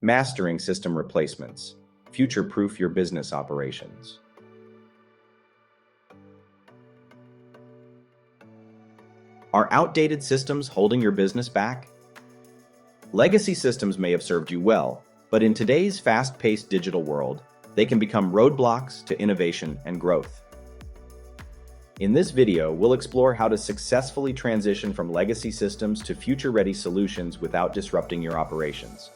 Mastering system replacements. Future-proof your business operations. Are outdated systems holding your business back? Legacy systems may have served you well, but in today's fast-paced digital world, they can become roadblocks to innovation and growth. In this video, we'll explore how to successfully transition from legacy systems to future-ready solutions without disrupting your operations.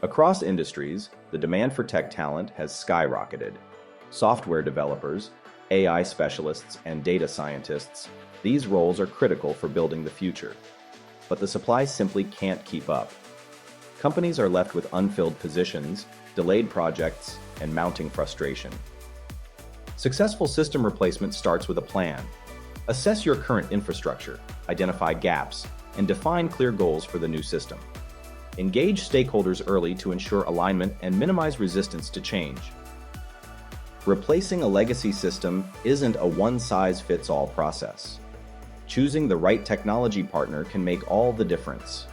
Across industries, the demand for tech talent has skyrocketed. Software developers, AI specialists, and data scientists, these roles are critical for building the future. But the supply simply can't keep up. Companies are left with unfilled positions, delayed projects, and mounting frustration. Successful system replacement starts with a plan. Assess your current infrastructure, identify gaps, and define clear goals for the new system. Engage stakeholders early to ensure alignment and minimize resistance to change. Replacing a legacy system isn't a one-size-fits-all process. Choosing the right technology partner can make all the difference.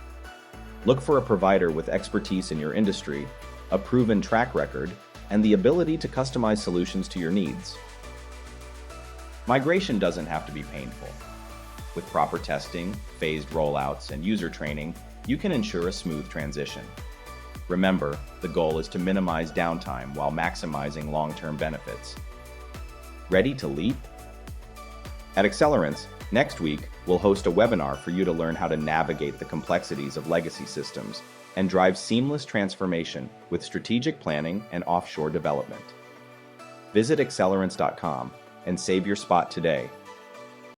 Look for a provider with expertise in your industry, a proven track record, and the ability to customize solutions to your needs. Migration doesn't have to be painful. With proper testing, phased rollouts, and user training, you can ensure a smooth transition. Remember, the goal is to minimize downtime while maximizing long-term benefits. Ready to leap? At Accelerance, next week, we'll host a webinar for you to learn how to navigate the complexities of legacy systems and drive seamless transformation with strategic planning and offshore development. Visit Accelerance.com and save your spot today.